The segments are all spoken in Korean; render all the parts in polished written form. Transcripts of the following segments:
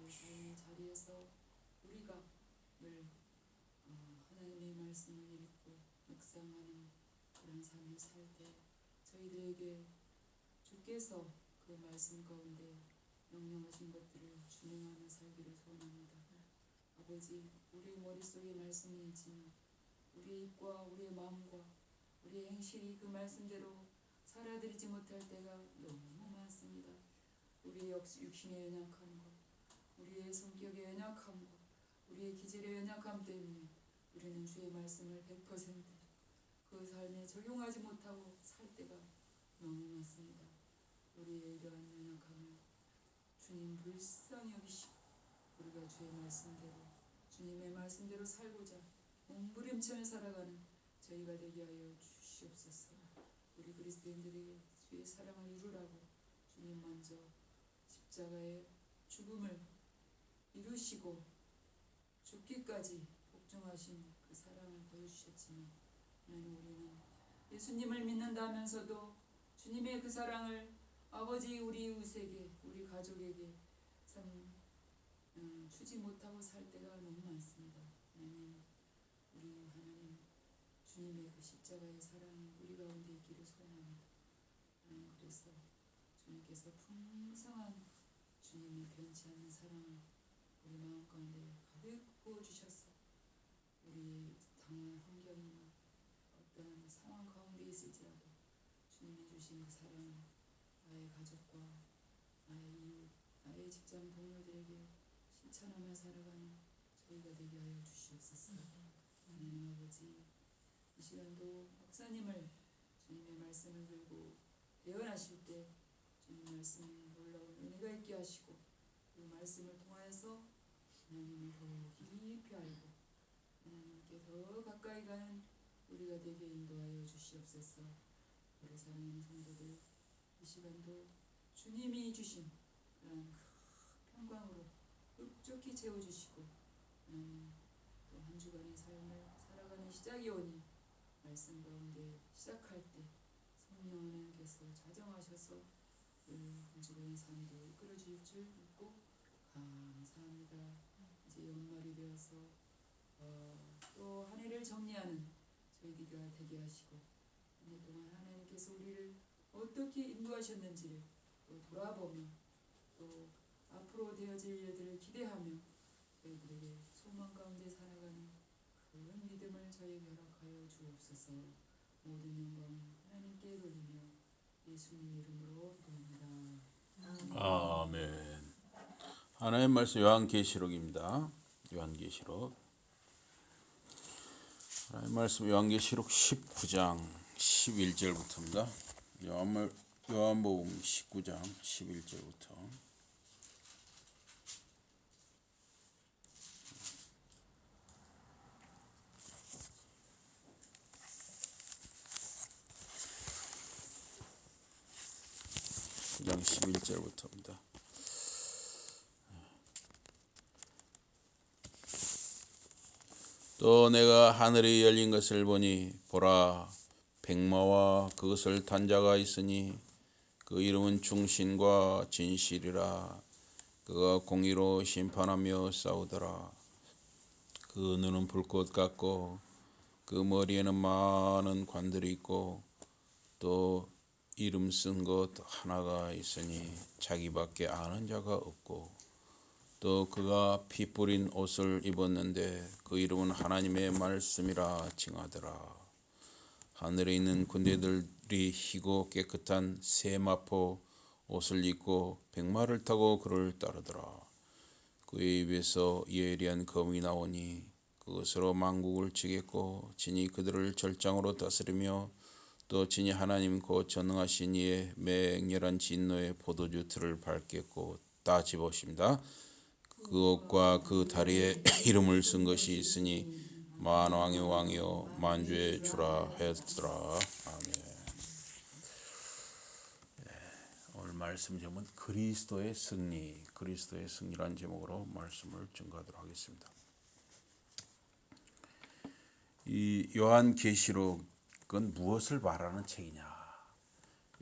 우리의 삶의 자리에서 우리가 늘 하나님의 말씀을 읽고 묵상하는 그런 삶을 살 때 저희들에게 주께서 그 말씀 가운데 명령하신 것들을 준행하며 살기를 소원합니다. 아버지, 우리 머릿속에 말씀은 있지만 우리의 입과 우리의 마음과 우리의 행실이 그 말씀대로 살아들이지 못할 때가 너무 많습니다. 우리의 육신의 연약함과 우리의 성격의 연약함과 우리의 기질의 연약함 때문에 우리는 주의 말씀을 100%그 삶에 적용하지 못하고 살 때가 너무 많습니다. 우리의 이러한 연약함을 주님 불쌍히 여기시고 우리가 주의 말씀대로 주님의 말씀대로 살고자 몸부림치며 살아가는 저희가 되게 하여 주시옵소서. 우리 그리스도인들에게 주의 사랑을 이루라고 주님 먼저 십자가의 죽음을 이루시고 죽기까지 복종하신 그 사랑을 보여주셨지만 하나님, 우리는 예수님을 믿는다면서도 주님의 그 사랑을 아버지 우리 이웃에게 우리 가족에게 참 주지 못하고 살 때가 너무 많습니다. 하나님, 우리 하나님 주님의 그 십자가의 사랑이 우리 가운데 있기를 소원합니다. 하나님, 그래서 주님께서 풍성한 주님의 변치 않는 사랑을 우리 마음 가운데 가득 부어주셔서 우리 당한 환경이나 어떤 상황 가운데 있을지라도 주님이 주신 그 사랑을 나의 가족과 나의 이웃, 나의 직장 동료들에게 실천하며 살아가는 저희가 되게 하여 주시옵소서. 하나님 아버지, 이 시간도 목사님을 주님의 말씀을 들고 대언하실 때 주님 말씀에 놀라운 은혜가 있게 하시고 그 말씀을 통하여서 하나님을 더 깊이 알고 하나님께 더 가까이 가는 우리가 되게 인도하여 주시옵소서. 우리 사랑하는 성도들, 이 시간도 주님이 주신 그런 큰 평강으로 흡족히 채워주시고 하나님, 또 한 주간의 삶을 살아가는 시작이 오니 말씀 가운데 시작할 때 성령 하나님께서 자정하셔서 한 주간의 삶도 이끌어 주실 줄 믿고 감사합니다. 이제 연말이 되어서 또 한 해를 정리하는 저희들이 되게 하시고 한 해 동안 하나님께서 우리를 어떻게 인도하셨는지를 또 돌아보며 또 앞으로 되어질 일들을 기대하며 저희들에게 소망 가운데 살아가는 큰 믿음을 저에게 허락하여 주옵소서. 모든 영광은 하나님께 돌리며 예수님의 이름으로 기도합니다. 아멘. 하나님 말씀 요한계시록입니다. 요한계시록. 하나님 말씀 요한계시록 19장 11절부터입니다. 요한복음 19장 11절부터. 장 11절부터입니다. 또 내가 하늘이 열린 것을 보니 보라, 백마와 그것을 탄 자가 있으니 그 이름은 충신과 진실이라. 그가 공의로 심판하며 싸우더라. 그 눈은 불꽃 같고 그 머리에는 많은 관들이 있고 또 이름 쓴 것 하나가 있으니 자기밖에 아는 자가 없고 또 그가 피 뿌린 옷을 입었는데 그 이름은 하나님의 말씀이라 칭하더라. 하늘에 있는 군대들이 희고 깨끗한 새 마포 옷을 입고 백마를 타고 그를 따르더라. 그의 입에서 예리한 검이 나오니 그것으로 만국을 치겠고 진이 그들을 절장으로 다스리며 또 진이 하나님 곧 전능하신 이의 맹렬한 진노의 포도주 틀을 밟겠고. 다 집어십니다. 그 옷과 그 다리에 이름을 쓴 것이 있으니 만왕의 왕이요 만주의 주라 하였더라. 아멘. 오늘 말씀 제목은 그리스도의 승리, 그리스도의 승리라는 제목으로 말씀을 증거하도록 하겠습니다. 이 요한계시록은 무엇을 말하는 책이냐?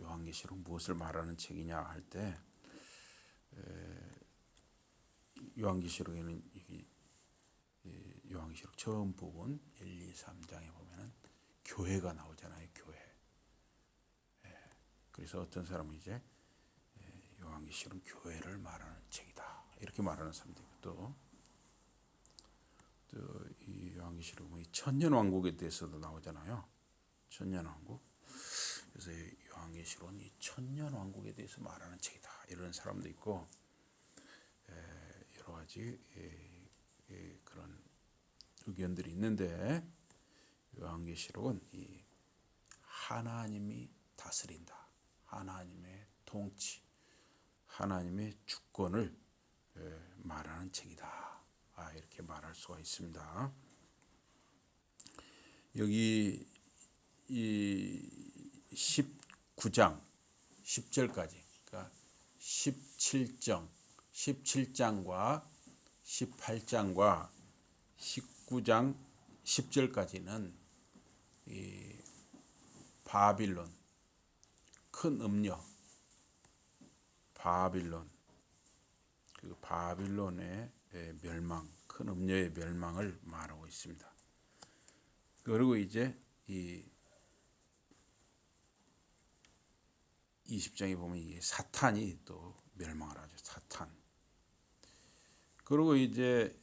요한계시록 무엇을 말하는 책이냐 할 때 요한계시록에는 요한계시록 처음 부분 1, 2, 3장에 보면은 교회가 나오잖아요. 교회. 그래서 어떤 사람은 이제 요한계시록은 교회를 말하는 책이다 이렇게 말하는 사람도 있고 또 이 요한계시록은 천년왕국에 대해서도 나오잖아요. 천년왕국. 그래서 요한계시록은 이 천년왕국에 대해서 말하는 책이다 이런 사람도 있고 여러 가지 그런 의견들이 있는데 요한계시록은 이 하나님이 다스린다. 하나님의 통치, 하나님의 주권을 말하는 책이다. 이렇게 말할 수가 있습니다. 여기 이 19장 10절까지 그러니까 17장과 18장과 19장 10절까지는 이 바빌론 큰 음녀 바빌론 그 바빌론의 멸망 큰 음녀의 멸망을 말하고 있습니다. 그리고 이제 이 20장에 보면 이게 사탄이 또 멸망을 하죠. 사탄. 그리고 이제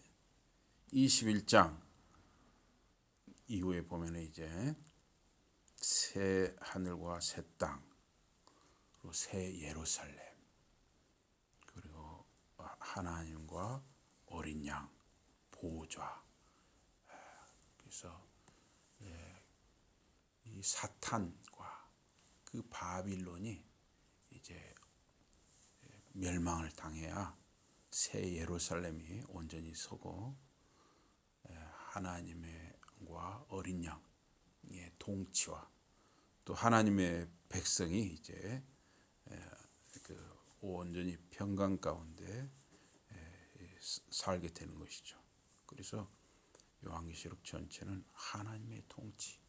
21장 이후에 보면 이제 새 하늘과 새 땅, 그리고 새 예루살렘, 그리고 하나님과 어린 양, 보좌. 그래서 이 사탄과 그 바빌론이 이제 멸망을 당해야 새 예루살렘이 온전히 서고 하나님과 어린 양의 통치와 또 하나님의 백성이 이제 그 온전히 평강 가운데 살게 되는 것이죠. 그래서 요한계시록 전체는 하나님의 통치,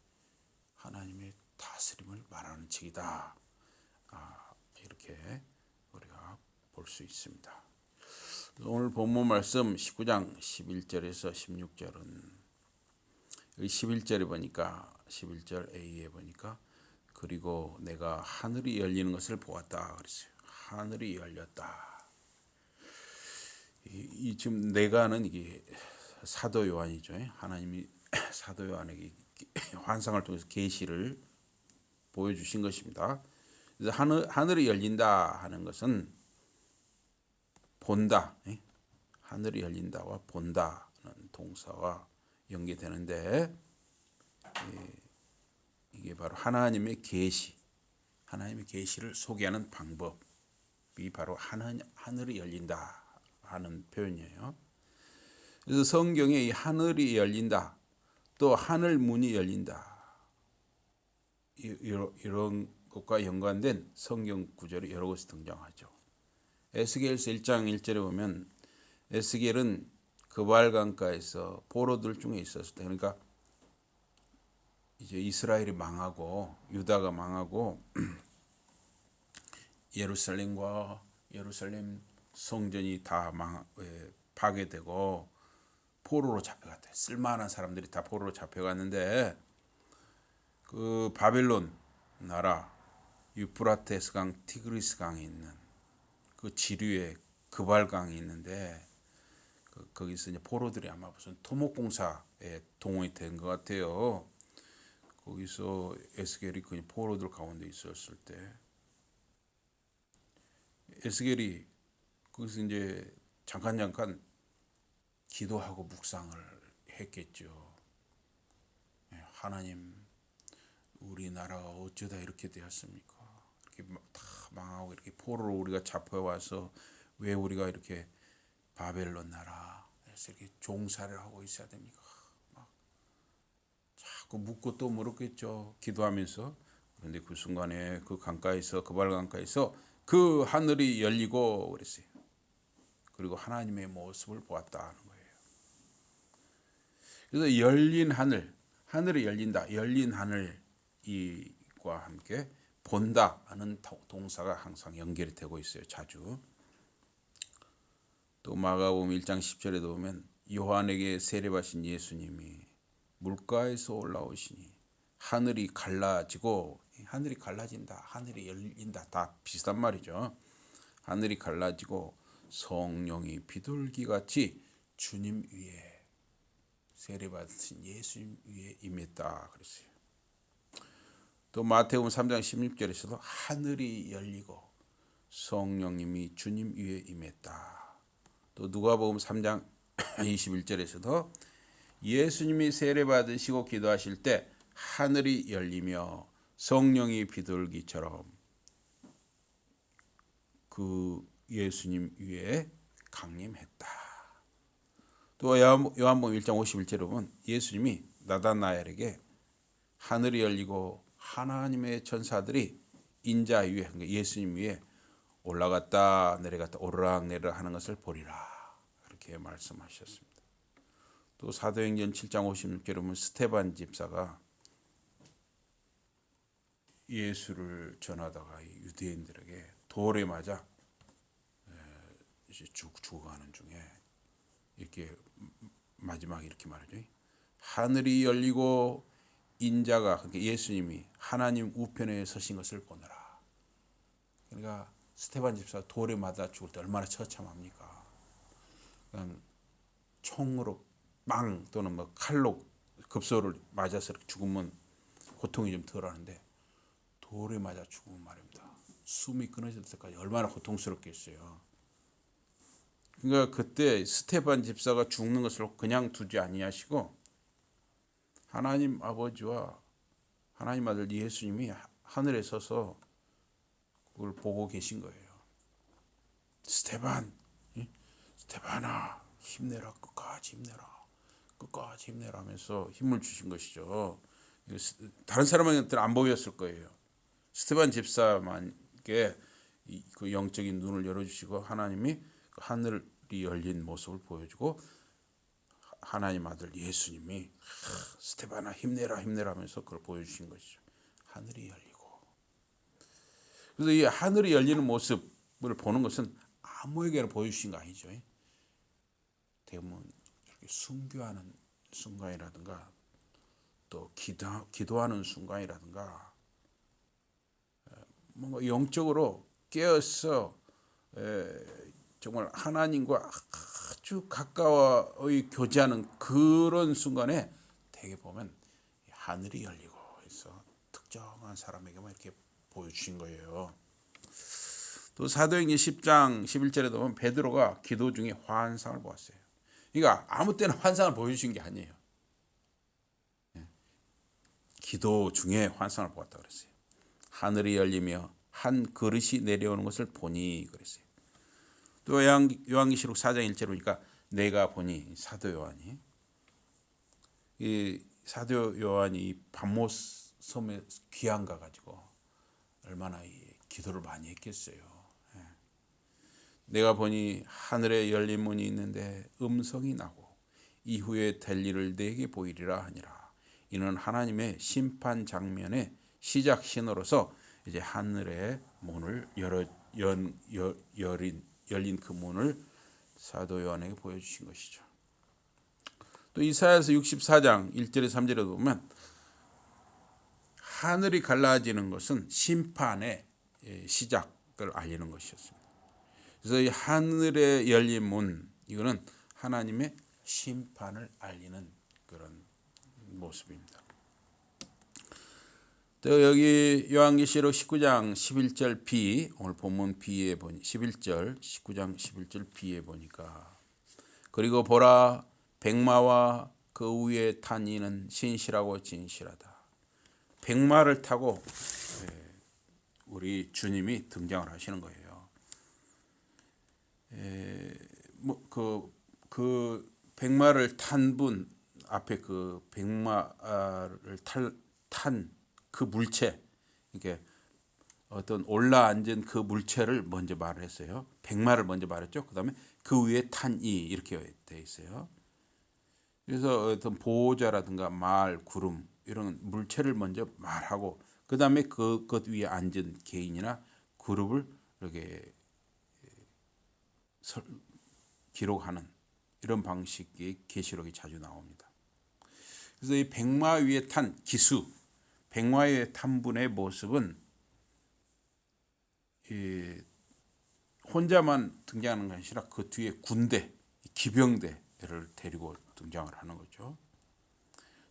하나님의 다스림을 말하는 책이다. 이렇게 우리가 볼 수 있습니다. 오늘 본문 말씀 19장 11절에서 16절은 11절에 보니까 11절 A에 보니까 그리고 내가 하늘이 열리는 것을 보았다 그랬어요. 하늘이 열렸다. 이 지금 내가는 이게 사도 요한이죠. 하나님이 사도 요한에게 환상을 통해서 계시를 보여주신 것입니다. 그래서 하늘이 열린다 하는 것은 본다. 하늘이 열린다와 본다는 동사와 연계되는데 이게 바로 하나님의 계시, 하나님의 계시를 소개하는 방법이 바로 하늘이 열린다 하는 표현이에요. 그래서 성경에 이 하늘이 열린다, 또 하늘 문이 열린다 이런 것과 연관된 성경 구절이 여러 곳에 등장하죠. 에스겔서 1장 1절에 보면 에스겔은 그발강가에서 포로들 중에 있었을 때, 그러니까 이제 이스라엘이 망하고 유다가 망하고 예루살렘 성전이 다 파괴되고 포로로 잡혀갔대. 쓸만한 사람들이 다 포로로 잡혀갔는데 그 바벨론 나라 유프라테스 강, 티그리스 강에 있는 그 지류에 그발강이 있는데 거기서 이제 포로들이 아마 무슨 토목공사에 동원이 된 것 같아요. 거기서 에스겔이 그 포로들 가운데 있었을 때 에스겔이 거기서 이제 잠깐 기도하고 묵상을 했겠죠. 하나님, 우리나라가 어쩌다 이렇게 되었습니까? 이렇게 다 망하고 이렇게 포로로 우리가 잡혀와서 왜 우리가 이렇게 바벨론 나라에서 이렇게 종살이를 하고 있어야 됩니까? 막 자꾸 묻고 또 물었겠죠. 기도하면서. 그런데 그 순간에 그 강가에서 그발 강가에서 그 하늘이 열리고 그랬어요. 그리고 하나님의 모습을 보았다 하는 거예요. 그래서 열린 하늘이 열린다. 열린 하늘 이과 함께 본다 하는 동사가 항상 연결이 되고 있어요. 자주. 또 마가복음 1장 10절에도 보면 요한에게 세례받으신 예수님이 물가에서 올라오시니 하늘이 갈라지고, 하늘이 갈라진다, 하늘이 열린다, 다 비슷한 말이죠. 하늘이 갈라지고 성령이 비둘기같이 주님 위에, 세례받으신 예수님 위에 임했다 그랬어요. 또 마태복음 3장 16절에서도 하늘이 열리고 성령님이 주님 위에 임했다. 또 누가복음 3장 21절에서도 예수님이 세례받으시고 기도하실 때 하늘이 열리며 성령이 비둘기처럼 그 예수님 위에 강림했다. 또 요한복음 1장 51절에 보면 예수님이 나다나엘에게 하늘이 열리고 하나님의 천사들이 인자 위에, 그러니까 예수님 위에 올라갔다 내려갔다 오르락내리락 하는 것을 보리라, 그렇게 말씀하셨습니다. 또 사도행전 7장 56절에 보면 스데반 집사가 예수를 전하다가 유대인들에게 돌에 맞아 죽어가는 중에 이렇게 마지막에 이렇게 말하죠. 하늘이 열리고 인자가, 그러니까 예수님이 하나님 우편에 서신 것을 보느라. 그러니까 스데반 집사가 돌에 맞아 죽을 때 얼마나 처참합니까? 그냥 총으로 빵 또는 뭐 칼로 급소를 맞아서 죽으면 고통이 좀 덜하는데 돌에 맞아 죽으면 말입니다. 숨이 끊어질 때까지 얼마나 고통스럽겠어요. 그러니까 그때 스데반 집사가 죽는 것을 그냥 두지 아니하시고 하나님 아버지와 하나님 아들 예수님이 하늘에 서서 그걸 보고 계신 거예요. 스데반아 힘내라, 끝까지 힘내라 하면서 힘을 주신 것이죠. 다른 사람한테는 안 보였을 거예요. 스데반 집사만께 그 영적인 눈을 열어주시고 하나님이 하늘이 열린 모습을 보여주고 하나님 아들 예수님이 스데반아 힘내라 하면서 그걸 보여주신 것이죠. 하늘이 열리고. 그래서 이 하늘이 열리는 모습을 보는 것은 아무에게나 보여주신 거 아니죠. 대부분 이렇게 순교하는 순간이라든가 또 기도하는 순간이라든가 뭔가 영적으로 깨어서 정말 하나님과 아주 가까워의 교제하는 그런 순간에 되게 보면 하늘이 열리고 해서 특정한 사람에게만 이렇게 보여주신 거예요. 또 사도행전 10장 11절에도 보면 베드로가 기도 중에 환상을 보았어요. 그러니까 아무 때나 환상을 보여주신 게 아니에요. 기도 중에 환상을 보았다 그랬어요. 하늘이 열리며 한 그릇이 내려오는 것을 보니 그랬어요. 또 요한계시록 4장 1절에 보니까 내가 보니 사도 요한이 밤못 섬에 귀양 가가지고 얼마나 기도를 많이 했겠어요. 내가 보니 하늘에 열린 문이 있는데 음성이 나고 이후에 될 일을 내게 보이리라 하니라. 이는 하나님의 심판 장면의 시작 신호로서 이제 하늘의 문을 열린 그 문을 사도 요한에게 보여주신 것이죠. 또 이사야서 64장 1절에 3절에 보면 하늘이 갈라지는 것은 심판의 시작을 알리는 것이었습니다. 그래서 이 하늘에 열린 문, 이거는 하나님의 심판을 알리는 그런 모습입니다. 또 여기 요한계시록 19장 11절 B, 오늘 본문 B에 보니 11절 19장 11절 B에 보니까 그리고 보라 백마와 그 위에 탄 이는 신실하고 진실하다. 백마를 타고 우리 주님이 등장을 하시는 거예요. 그 백마를 탄 분 앞에 그 백마를 탄 그 물체, 이게 어떤 올라 앉은 그 물체를 먼저 말을 했어요. 백마를 먼저 말했죠. 그 다음에 그 위에 탄이 이렇게 돼 있어요. 그래서 어떤 보호자라든가 말, 구름 이런 물체를 먼저 말하고 그 다음에 그것 위에 앉은 개인이나 그룹을 이렇게 기록하는 이런 방식의 계시록이 자주 나옵니다. 그래서 이 백마 위에 탄 기수, 백마 위에 탄 분의 모습은 혼자만 등장하는 것이 아니라 그 뒤에 군대, 기병대를 데리고 등장을 하는 거죠.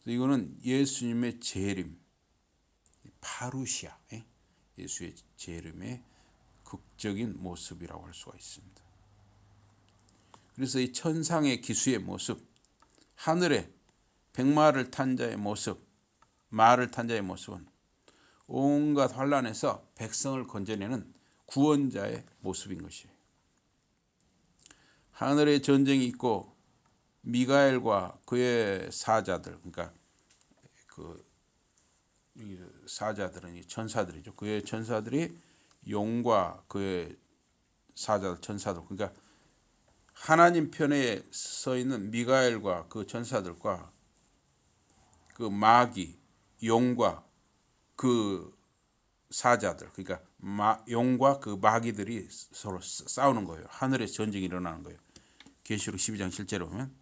그래서 이거는 예수님의 재림, 파루시아, 예수의 재림의 극적인 모습이라고 할 수가 있습니다. 그래서 이 천상의 기수의 모습, 하늘의 백마를 탄 자의 모습, 말을 탄 자의 모습은 온갖 환란에서 백성을 건져내는 구원자의 모습인 것이에요. 하늘에 전쟁이 있고 미가엘과 그의 사자들, 그러니까 그 사자들은 천사들이죠. 그의 천사들이 용과 그의 사자들, 천사들, 그러니까 하나님 편에 서 있는 미가엘과 그 천사들과 그 마귀, 용과 그 사자들, 그러니까 용과 그 마귀들이 서로 싸우는 거예요. 하늘에서 전쟁이 일어나는 거예요. 계시록 12장 실제로 보면.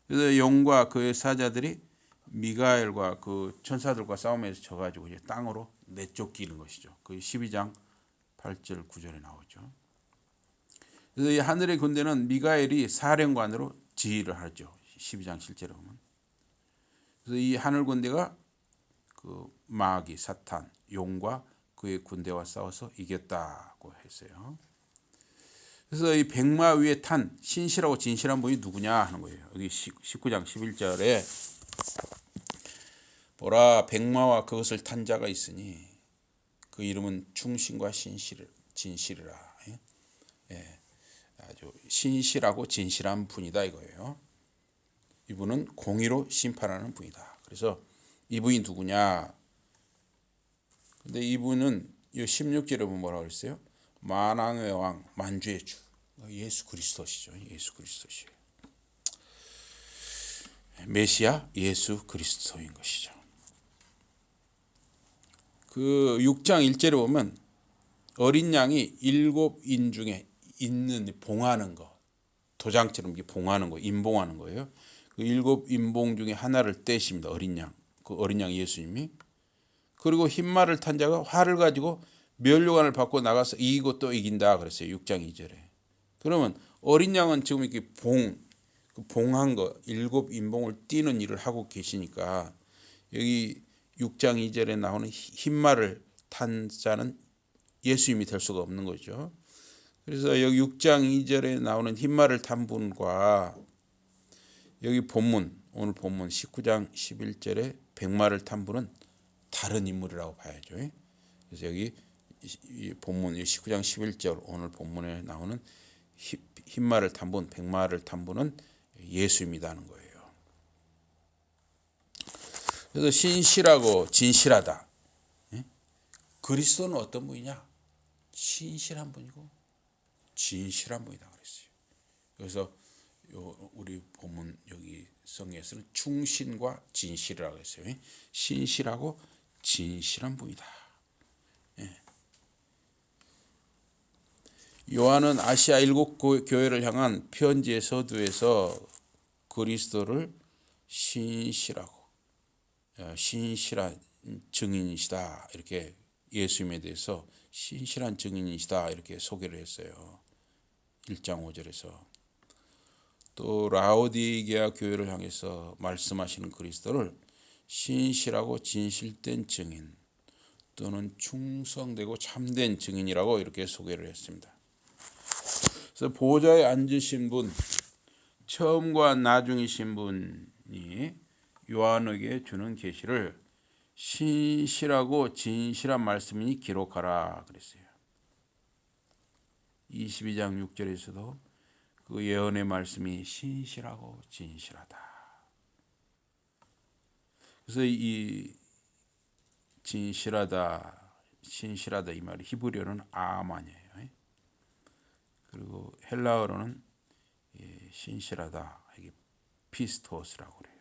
그래서 용과 그의 사자들이 미가엘과 그 천사들과 싸움에서 져가지고 이제 땅으로 내쫓기는 것이죠. 그 12장 8절 9절에 나오죠. 그래서 이 하늘의 군대는 미가엘이 사령관으로 지휘를 하죠. 12장 실제로 보면. 그래서 이 하늘 군대가 그 마귀, 사탄, 용과 그의 군대와 싸워서 이겼다고 했어요. 그래서 이 백마 위에 탄 신실하고 진실한 분이 누구냐 하는 거예요. 여기 19장 11절에 보라 백마와 그것을 탄 자가 있으니 그 이름은 충신과 진실이라. 예, 아주 신실하고 진실한 분이다 이거예요. 이분은 공의로 심판하는 분이다. 그래서 이분이 누구냐? 근데 이분은 이 16절에 보면 뭐라고 그랬어요? 만왕의 왕, 만주의 주. 예수 그리스도시죠. 예수 그리스도시에요. 메시아 예수 그리스도인 것이죠. 그 6장 1절에 보면 어린 양이 7인 중에 있는 봉하는 거, 도장처럼 이렇게 봉하는 거, 임봉하는 거예요. 그 7인봉 중에 하나를 떼십니다. 어린 양. 그 어린 양 예수님이. 그리고 흰 말을 탄 자가 활을 가지고 면류관을 받고 나가서 이기고 또 이긴다 그랬어요. 6장 2절에. 그러면 어린 양은 지금 이렇게 봉한 거 7인봉을 띄는 일을 하고 계시니까 여기 6장 2절에 나오는 흰 말을 탄 자는 예수님이 될 수가 없는 거죠. 그래서 여기 6장 2절에 나오는 흰 말을 탄 분과 여기 본문, 오늘 본문 19장 11절에 백마를 탄 분은 다른 인물이라고 봐야죠. 그래서 여기 본문 19장 11절 오늘 본문에 나오는 흰말을 탄 분, 백마를 탄 분은 예수입니다 하는 거예요. 그래서 신실하고 진실하다. 그리스도는 어떤 분이냐? 신실한 분이고 진실한 분이다 그랬어요. 그래서 우리 본문 여기 성경에서는 충신과 진실이라고 했어요. 신실하고 진실한 분이다. 요한은 아시아 7교회를 향한 편지의 서두에서 그리스도를 신실하고 신실한 증인이시다 이렇게 예수님에 대해서 신실한 증인이시다 이렇게 소개를 했어요. 1장 5절에서 또 라오디게아 교회를 향해서 말씀하시는 그리스도를 신실하고 진실된 증인 또는 충성되고 참된 증인이라고 이렇게 소개를 했습니다. 그래서 보좌에 앉으신 분, 처음과 나중이신 분이 요한에게 주는 계시를 신실하고 진실한 말씀이니 기록하라 그랬어요. 22장 6절에서도 그 예언의 말씀이 신실하고 진실하다. 그래서 이 진실하다, 신실하다 이 말이 히브리어는 아만이에요. 그리고 헬라어로는 신실하다, 이게 피스토스라고 그래요.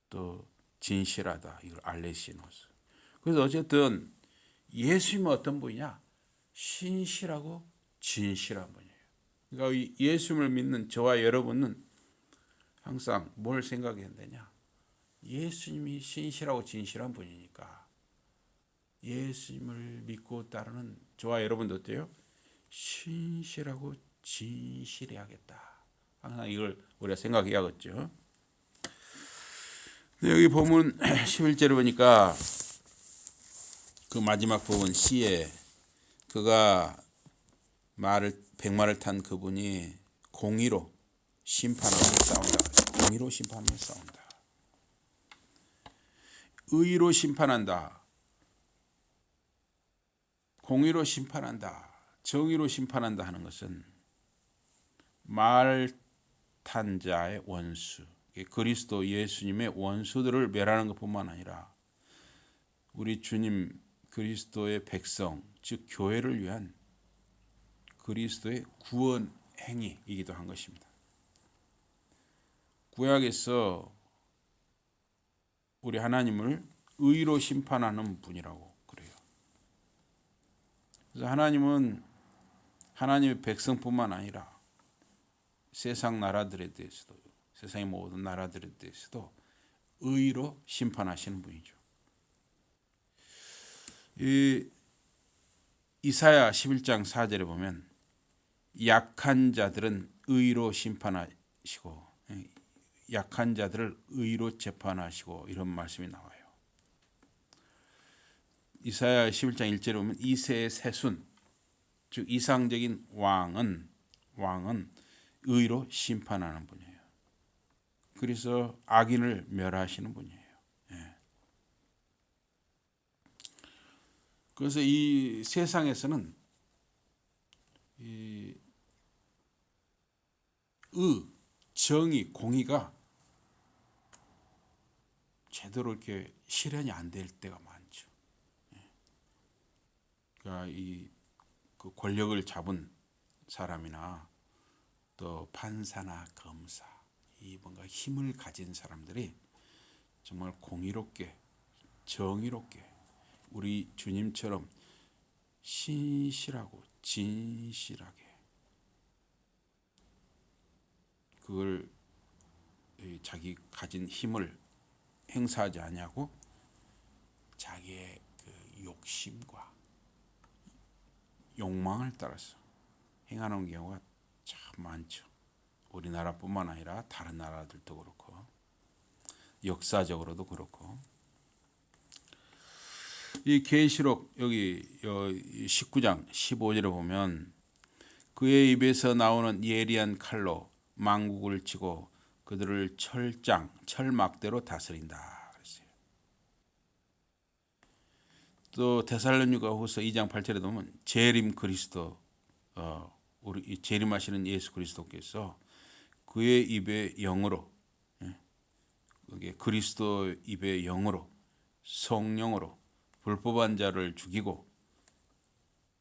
또 진실하다, 이걸 알레시노스. 그래서 어쨌든 예수님은 어떤 분이냐? 신실하고 진실한 분이에요. 그러니까 이 예수님을 믿는 저와 여러분은 항상 뭘 생각해야 되냐? 예수님이 신실하고 진실한 분이니까 예수님을 믿고 따르는 저와 여러분도 어때요? 신실하고 진실해야겠다. 항상 이걸 우리가 생각해야겠죠. 여기 보면 11절에 보니까 그 마지막 부분 C에 그가 백마를 탄 그분이 공의로 심판하며 싸운다. 공의로 심판하며 싸운다. 의로 심판한다. 공의로 심판한다. 정의로 심판한다 하는 것은 말 탄 자의 원수, 그리스도 예수님의 원수들을 멸하는 것뿐만 아니라 우리 주님 그리스도의 백성, 즉 교회를 위한 그리스도의 구원 행위이기도 한 것입니다. 구약에서 우리 하나님을 의로 심판하는 분이라고 그래요. 그래서 하나님은 하나님의 백성뿐만 아니라 세상 나라들에 대해서도, 세상의 모든 나라들에 대해서도 의로 심판하시는 분이죠. 이사야 11장 4절에 보면 약한 자들은 의로 심판하시고 약한 자들을 의로 재판하시고 이런 말씀이 나와요. 이사야 11장 1절에 보면 이새의 세순, 즉 이상적인 왕은 의로 심판하는 분이에요. 그래서 악인을 멸하시는 분이에요. 그래서 이 세상에서는 이 정의, 공의가 제대로 이렇게 실현이 안 될 때가 많죠. 그러니까 그 권력을 잡은 사람이나 또 판사나 검사, 이 뭔가 힘을 가진 사람들이 정말 공의롭게, 정의롭게 우리 주님처럼 신실하고 진실하게 그걸 자기 가진 힘을 행사하지 아니하고 자기의 그 욕심과 욕망을 따라서 행하는 경우가 참 많죠. 우리나라뿐만 아니라 다른 나라들도 그렇고 역사적으로도 그렇고. 이 계시록 여기 19장 15절에 보면 그의 입에서 나오는 예리한 칼로 망국을 치고 그들을 철막대로 다스린다 그랬어요. 또 데살로니가후서 2장 8절에 보면 재림 그리스도, 우리 재림하시는 예수 그리스도께서 그의 입의 영으로, 그게 그리스도 입의 영으로, 성령으로 불법한 자를 죽이고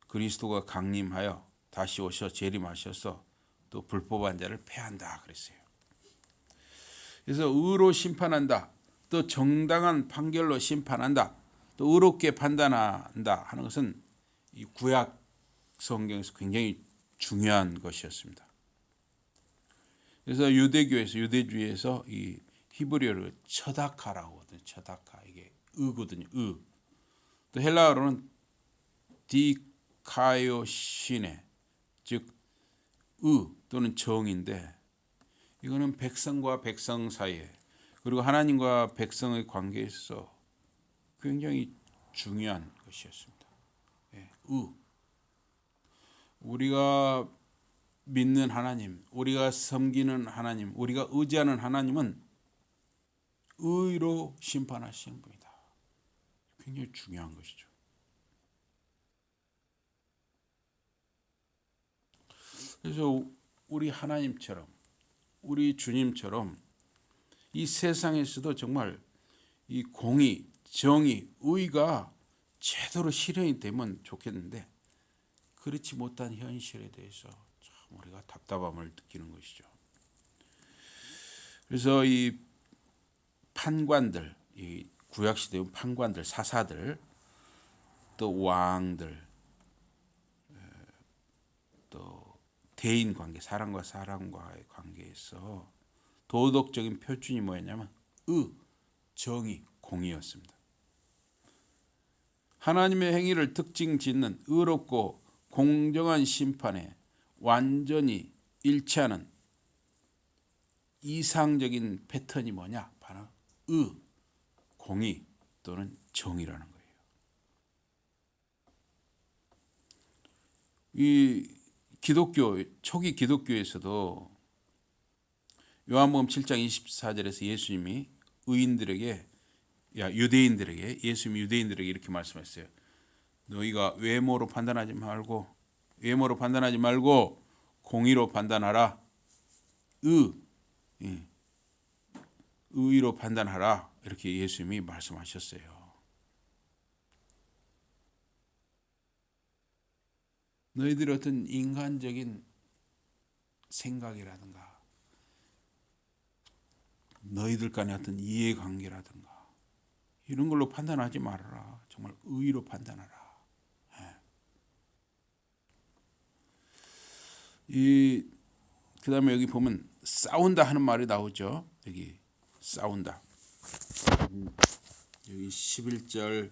그리스도가 강림하여 다시 오셔 재림하셔서 또 불법한 자를 패한다 그랬어요. 그래서 의로 심판한다, 또 정당한 판결로 심판한다, 또 의롭게 판단한다 하는 것은 이 구약 성경에서 굉장히 중요한 것이었습니다. 그래서 유대주의에서 이 히브리어를 처다카라고 하거든요. 처다카, 이게 의거든요. 또 헬라어로는 디카이오시네, 즉 의 또는 정인데 이거는 백성과 백성 사이에, 그리고 하나님과 백성의 관계에 있어 굉장히 중요한 것이었습니다. 우리가 믿는 하나님, 우리가 섬기는 하나님, 우리가 의지하는 하나님은 의로 심판하시는 분이다. 굉장히 중요한 것이죠. 그래서 우리 하나님처럼, 우리 주님처럼 이 세상에서도 정말 이 공의, 정의, 의가 제대로 실현이 되면 좋겠는데 그렇지 못한 현실에 대해서 참 우리가 답답함을 느끼는 것이죠. 그래서 이 판관들, 이 구약시대의 판관들, 사사들, 또 왕들, 또 대인 관계, 사람과 사람과의 관계에서 도덕적인 표준이 뭐였냐면 정의, 공의였습니다. 하나님의 행위를 특징 짓는 의롭고 공정한 심판에 완전히 일치하는 이상적인 패턴이 뭐냐? 바로 공의 또는 정의라는 거예요. 이 초기 기독교에서도 요한복음 7장 24절에서 예수님이 예수님이 유대인들에게 이렇게 말씀했어요. 너희가 외모로 판단하지 말고 공의로 판단하라. 의로 판단하라. 이렇게 예수님이 말씀하셨어요. 너희들의 어떤 인간적인 생각이라든가 너희들 간의 어떤 이해관계라든가 이런 걸로 판단하지 말아라. 정말 의로 판단하라. 그 다음에 여기 보면 싸운다 하는 말이 나오죠. 여기 싸운다. 여기 11절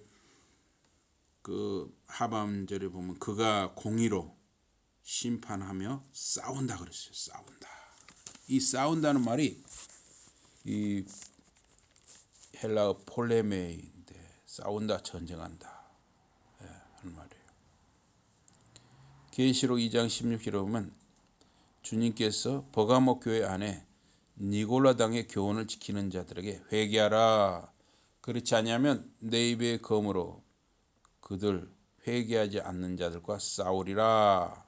그 하반절에 보면 그가 공의로 심판하며 싸운다 그랬어요. 싸운다. 이 싸운다는 말이 이 헬라어 폴레메인데 싸운다, 전쟁한다 하는 말이에요. 계시록 2장 16절에 보면 주님께서 버가모 교회 안에 니골라당의 교훈을 지키는 자들에게 회개하라. 그렇지 않으면 내 입의 검으로 그들 회개하지 않는 자들과 싸우리라.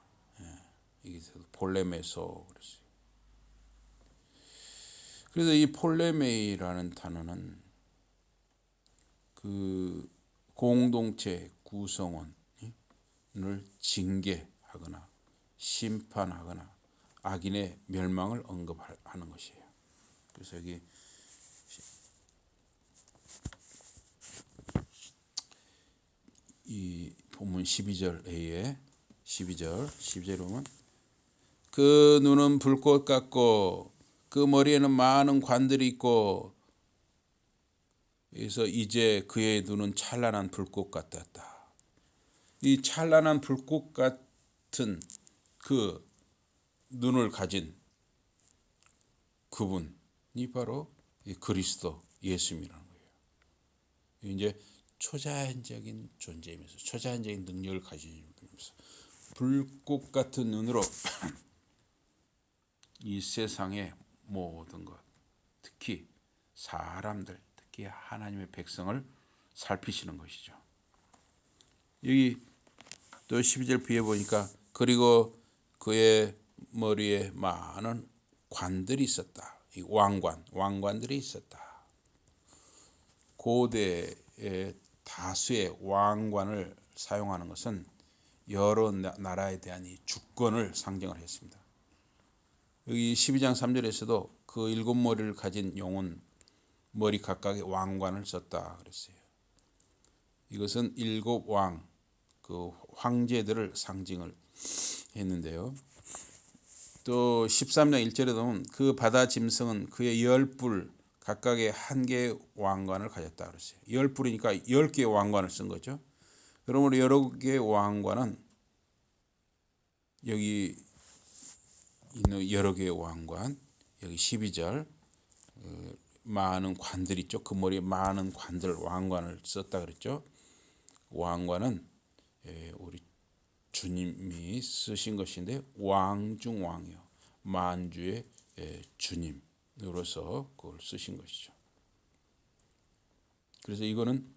이게 폴레메소 그랬어요. 그래서 이 폴레메이라는 단어는 그 공동체 구성원을 징계하거나 심판하거나 악인의 멸망을 언급하는 것이에요. 그래서 여기 이 본문 12절에 12절에 보면 그 눈은 불꽃 같고 그 머리에는 많은 관들이 있고 그래서 이제 그의 눈은 찬란한 불꽃 같았다. 이 찬란한 불꽃 같은 그 눈을 가진 그분이 바로 그리스도 예수님이라는 거예요. 이제 초자연적인 존재이면서 초자연적인 능력을 가진 분이면서 불꽃 같은 눈으로 이 세상의 모든 것, 특히 사람들, 특히 하나님의 백성을 살피시는 것이죠. 여기 또 12절 뒤에 보니까 그리고 그의 머리에 많은 관들이 있었다. 이 왕관들이 있었다. 고대의 다수의 왕관을 사용하는 것은 여러 나라에 대한 이 주권을 상징을 했습니다. 여기 12장 3절에서도 그 7머리를 가진 용은 머리 각각의 왕관을 썼다 그랬어요. 이것은 7왕, 그 황제들을 상징을 했는데요. 또 13장 1절에 보면 그 바다 짐승은 그의 10뿔 각각의 1개의 왕관을 가졌다 그랬어요. 10뿔이니까 10개의 왕관을 쓴 거죠. 그러므로 여러 개의 왕관은 여기 있는 여러 개의 왕관, 여기 12절 많은 관들 있죠. 그 머리에 많은 왕관을 썼다 그랬죠. 왕관은 우리 주님이 쓰신 것인데 왕 중 왕이요 만주의 주님으로서 그걸 쓰신 것이죠. 그래서 이거는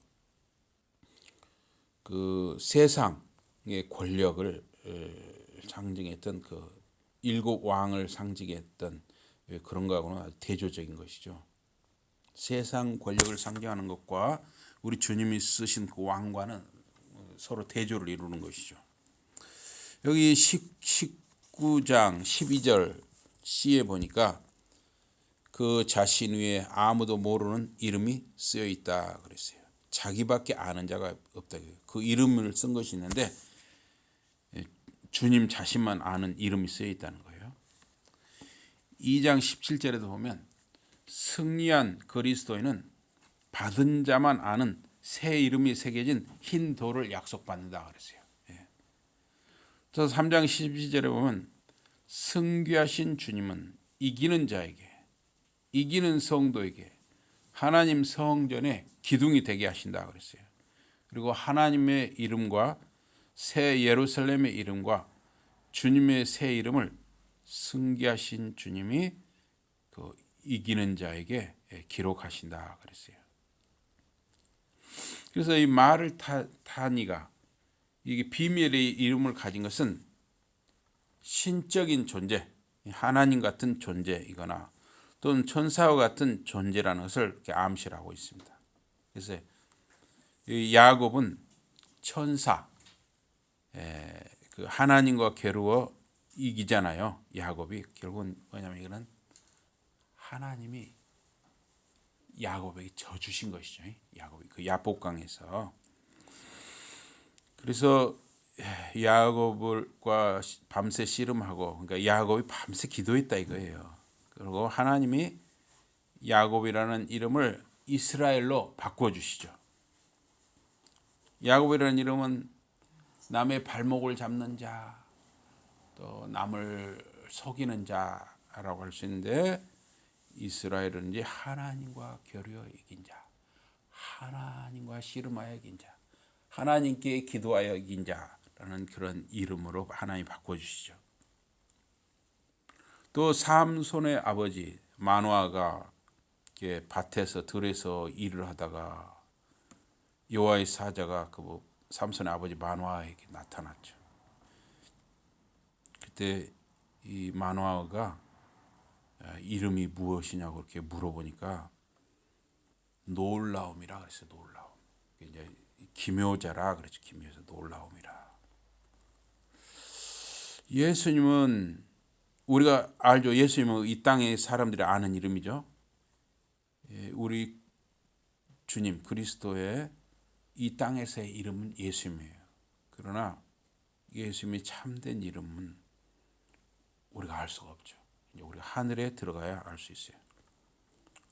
그 세상의 권력을 상징했던 그 7왕을 상징했던 그런 거하고는 아주 대조적인 것이죠. 세상 권력을 상징하는 것과 우리 주님이 쓰신 그 왕관은 서로 대조를 이루는 것이죠. 여기 19장 12절 C에 보니까 그 자신 위에 아무도 모르는 이름이 쓰여 있다 그랬어요. 자기밖에 아는 자가 없다. 그 이름을 쓴 것이 있는데 주님 자신만 아는 이름이 쓰여 있다는 거예요. 2장 17절에도 보면 승리한 그리스도인은 받은 자만 아는 새 이름이 새겨진 흰 돌을 약속받는다 그랬어요. 또 3장 12절에 보면 승귀하신 주님은 이기는 자에게, 이기는 성도에게 하나님 성전에 기둥이 되게 하신다 그랬어요. 그리고 하나님의 이름과 새 예루살렘의 이름과 주님의 새 이름을 승귀하신 주님이 그 이기는 자에게 기록하신다 그랬어요. 그래서 이 말을 타니가 이게 비밀의 이름을 가진 것은 신적인 존재, 하나님 같은 존재이거나 또는 천사와 같은 존재라는 것을 이렇게 암시를 하고 있습니다. 그래서 이 야곱은 천사, 그 하나님과 겨루어 이기잖아요. 야곱이 결국은 뭐냐면 이거는 하나님이 야곱에게 져 주신 것이죠. 야곱이 그 야복강에서. 그래서 야곱과 밤새 씨름하고, 그러니까 야곱이 밤새 기도했다 이거예요. 그리고 하나님이 야곱이라는 이름을 이스라엘로 바꿔 주시죠. 야곱이라는 이름은 남의 발목을 잡는 자, 또 남을 속이는 자라고 할 수 있는데, 이스라엘은 이제 하나님과 겨루어 이긴 자, 하나님과 씨름하여 이긴 자, 하나님께 기도하여 이긴 자라는 그런 이름으로 하나님이 바꿔주시죠. 또 삼손의 아버지 마노아가 밭에서 들에서 일을 하다가 여호와의 사자가 그 삼손의 아버지 마노아에게 나타났죠. 그때 이 마노아가 이름이 무엇이냐고 그렇게 물어보니까 놀라움이라 그랬어요. 놀라움. 이제 기묘자라 그랬죠. 기묘자, 놀라움이라. 예수님은 우리가 알죠. 예수님은 이 땅의 사람들이 아는 이름이죠. 우리 주님 그리스도의 이 땅에서의 이름은 예수님이에요. 그러나 예수님이 참된 이름은 우리가 알 수가 없죠. 이제 우리가 하늘에 들어가야 알 수 있어요.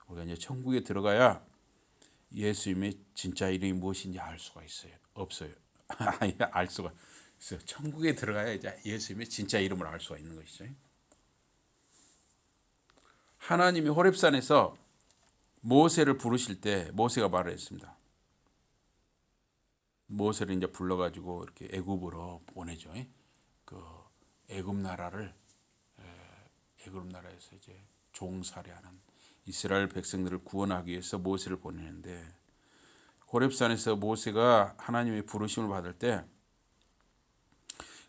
우리가 이제 천국에 들어가야 예수님의 진짜 이름이 무엇인지 알 수가 있어요. 없어요. 알 수가 있어요. 천국에 들어가야 이제 예수님의 진짜 이름을 알 수가 있는 것이죠. 하나님이 호렙산에서 모세를 부르실 때 모세가 말을 했습니다. 모세를 이제 불러가지고 이렇게 애굽으로 보내죠. 그 애굽 나라에서 이제 종살이하는 이스라엘 백성들을 구원하기 위해서 모세를 보내는데, 호렙산에서 모세가 하나님의 부르심을 받을 때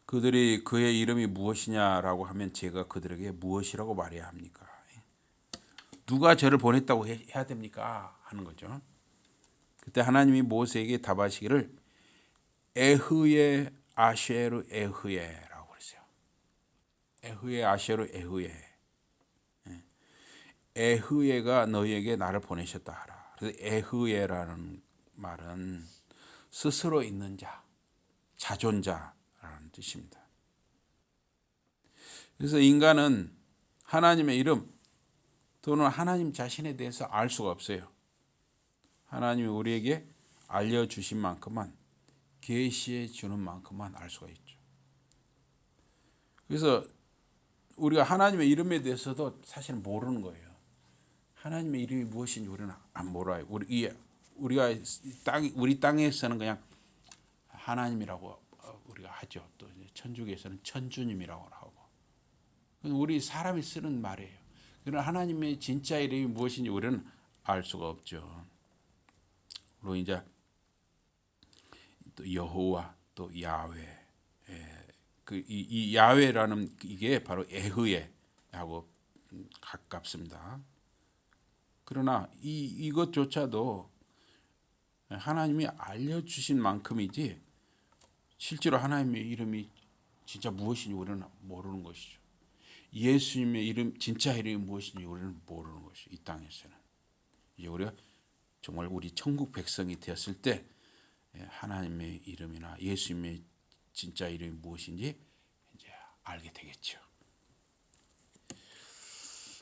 그들이 그의 이름이 무엇이냐라고 하면 제가 그들에게 무엇이라고 말해야 합니까? 누가 저를 보냈다고 해야 됩니까? 하는 거죠. 그때 하나님이 모세에게 답하시기를 에흐예 아쉐르 에흐예라고 그랬어요. 에흐예 아쉐르 에흐예. 에흐예가 너희에게 나를 보내셨다 하라. 그래서 에흐예라는 말은 스스로 있는 자, 자존자라는 뜻입니다. 그래서 인간은 하나님의 이름 또는 하나님 자신에 대해서 알 수가 없어요. 하나님이 우리에게 알려주신 만큼만, 계시해 주는 만큼만 알 수가 있죠. 그래서 우리가 하나님의 이름에 대해서도 사실 모르는 거예요. 하나님의 이름이 무엇인지 우리는 안 몰라요. 우리가 우리 땅에서는 그냥 하나님이라고 우리가 하죠. 또 천주교에서는 천주님이라고 하고. 우리 사람이 쓰는 말이에요. 그러나 하나님의 진짜 이름이 무엇인지 우리는 알 수가 없죠. 그리고 이제 또 여호와, 또 야훼. 이 야훼라는 이게 바로 에흐예하고 가깝습니다. 그러나 이것조차도 하나님이 알려주신 만큼이지 실제로 하나님의 이름이 진짜 무엇인지 우리는 모르는 것이죠. 예수님의 이름, 진짜 이름이 무엇인지 우리는 모르는 것이죠. 이 땅에서는. 이제 우리가 정말 우리 천국 백성이 되었을 때 하나님의 이름이나 예수님의 진짜 이름이 무엇인지 알게 되겠죠.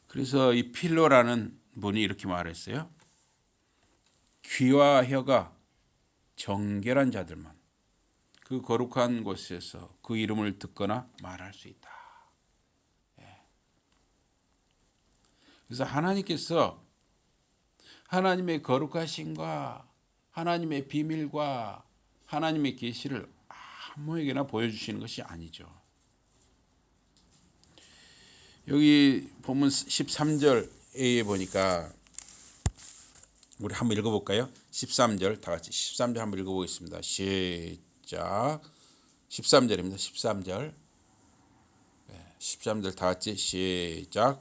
그래서 이 필로라는 분이 이렇게 말했어요. 귀와 혀가 정결한 자들만 그 거룩한 곳에서 그 이름을 듣거나 말할 수 있다. 그래서 하나님께서 하나님의 거룩하심과 하나님의 비밀과 하나님의 계시를 아무에게나 보여주시는 것이 아니죠. 여기 본문 13절에 보니까 우리 한번 읽어볼까요? 13절 다 같이 13절 한번 읽어보겠습니다. 시작. 13절입니다. 13절. 13절 다 같이 시작.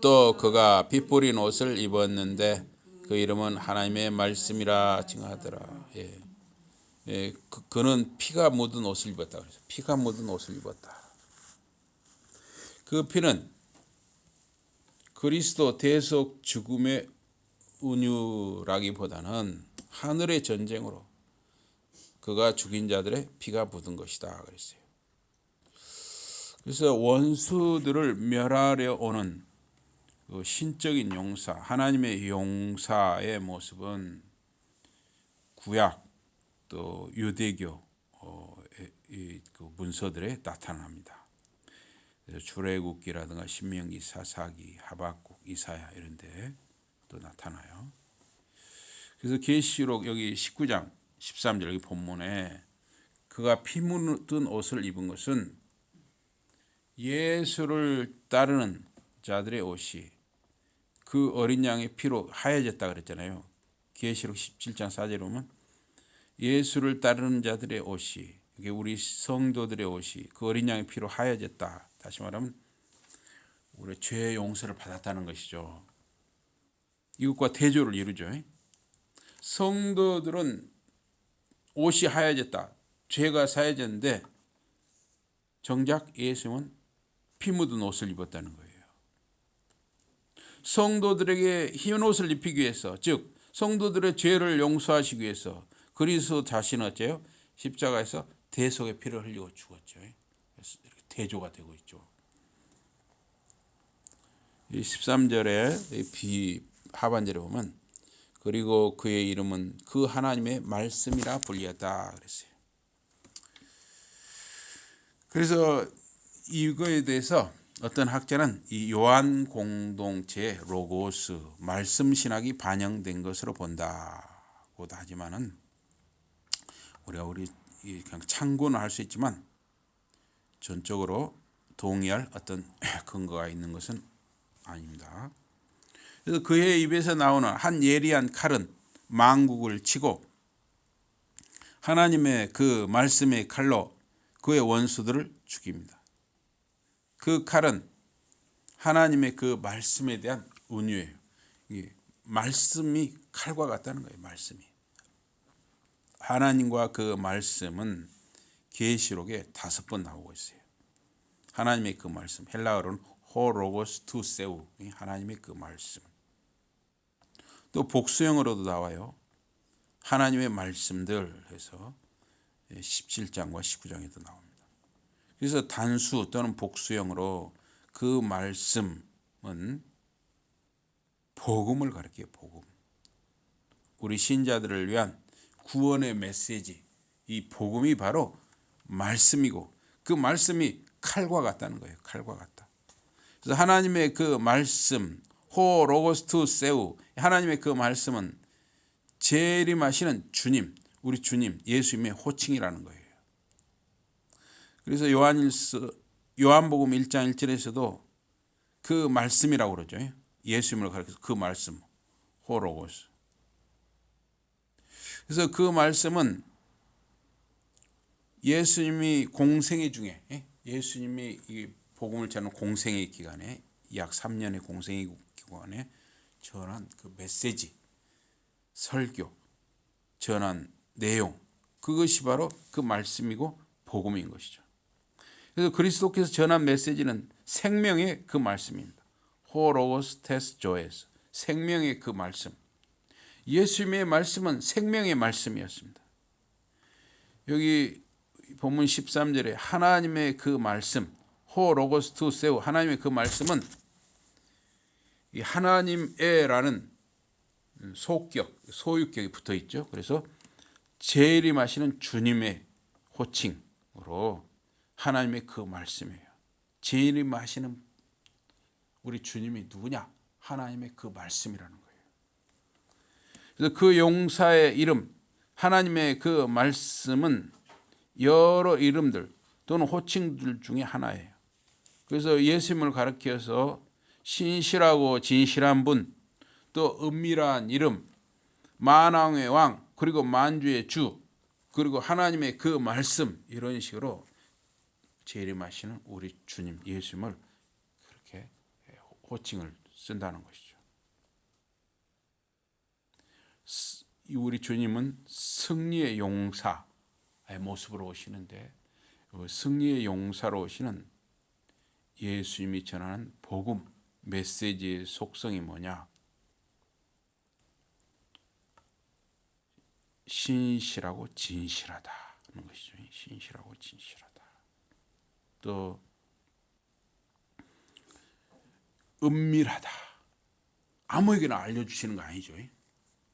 또 그가 피 뿌린 옷을 입었는데 그 이름은 하나님의 말씀이라 칭하더라. 그는 피가 묻은 옷을 입었다. 그래서 피가 묻은 옷을 입었다. 그 피는 그리스도 대속 죽음의 은유라기보다는 하늘의 전쟁으로 그가 죽인 자들의 피가 묻은 것이다 그랬어요. 그래서 원수들을 멸하려 오는 그 신적인 용사, 하나님의 용사의 모습은 구약 또 유대교 그 문서들에 나타납니다. 그래서 출애굽기라든가 신명기, 사사기, 하박국, 이사야 이런 데 또 나타나요. 그래서 계시록 여기 19장 13절 여기 본문에 그가 피 묻은 옷을 입은 것은 예수를 따르는 자들의 옷이 그 어린 양의 피로 하얘졌다 그랬잖아요. 계시록 17장 4절에 보면 예수를 따르는 자들의 옷이 이게 우리 성도들의 옷이 그 어린 양의 피로 하얘졌다. 다시 말하면 우리 죄의 용서를 받았다는 것이죠. 이것과 대조를 이루죠. 성도들은 옷이 하얘졌다. 죄가 사해졌는데 정작 예수님은 피 묻은 옷을 입었다는 거예요. 성도들에게 흰 옷을 입히기 위해서, 즉 성도들의 죄를 용서하시기 위해서 그리스도 자신은 어째요? 십자가에서 대속의 피를 흘리고 죽었죠. 그래서 이렇게 대조가 되고 있죠. 이 13절의 하반절에 보면 그리고 그의 이름은 그 하나님의 말씀이라 불리었다 그랬어요. 그래서 이거에 대해서 어떤 학자는 이 요한 공동체의 로고스 말씀 신학이 반영된 것으로 본다고도 하지만은 우리가 그냥 참고는 할 수 있지만 전적으로 동의할 어떤 근거가 있는 것은 아닙니다. 그래서 그의 입에서 나오는 한 예리한 칼은 만국을 치고 하나님의 그 말씀의 칼로 그의 원수들을 죽입니다. 그 칼은 하나님의 그 말씀에 대한 은유예요. 말씀이 칼과 같다는 거예요. 말씀이. 하나님과 그 말씀은 계시록에 5번 나오고 있어요. 하나님의 그 말씀, 헬라어로는 호로고스 투세우, 하나님의 그 말씀. 또 복수형으로도 나와요. 하나님의 말씀들 해서 17장과 19장에도 나옵니다. 그래서 단수 또는 복수형으로 그 말씀은 복음을 가리켜요. 복음. 우리 신자들을 위한 구원의 메시지, 이 복음이 바로 말씀이고 그 말씀이 칼과 같다는 거예요. 칼과 같다. 그래서 하나님의 그 말씀, 호 로고스 투 세우, 하나님의 그 말씀은 재림하시는 주님, 우리 주님 예수님의 호칭이라는 거예요. 그래서 요한복음 1장 1절에서도 그 말씀이라고 그러죠. 예수님을 가리켜서 그 말씀, 호 로고스. 그래서 그 말씀은 예수님이 공생애 중에, 예수님이 이 복음을 전하는 공생애 기간에 약 3년의 공생애 기간에 전한 그 메시지, 설교, 전한 내용, 그것이 바로 그 말씀이고 복음인 것이죠. 그래서 그리스도께서 전한 메시지는 생명의 그 말씀입니다. 호로고스 테스 조에스, 생명의 그 말씀. 예수님의 말씀은 생명의 말씀이었습니다. 여기 본문 13절에 하나님의 그 말씀, 호 로고스 세우, 하나님의 그 말씀은 이 하나님의라는 소격, 소유격이 붙어 있죠. 그래서 재림하시는 주님의 호칭으로 하나님의 그 말씀이에요. 재림하시는 우리 주님이 누구냐? 하나님의 그 말씀이라는 거예요. 그래서 그 용사의 이름, 하나님의 그 말씀은 여러 이름들 또는 호칭들 중에 하나예요. 그래서 예수님을 가리켜서 신실하고 진실한 분, 또 은밀한 이름, 만왕의 왕, 그리고 만주의 주, 그리고 하나님의 그 말씀, 이런 식으로 재림하시는 우리 주님 예수님을 그렇게 호칭을 쓴다는 것이죠. 우리 주님은 승리의 용사의 모습으로 오시는데, 승리의 용사로 오시는 예수님이 전하는 복음 메시지의 속성이 뭐냐? 신실하고 진실하다는 것이죠. 신실하고 진실하다. 또 은밀하다. 아무에게나 알려주시는 거 아니죠.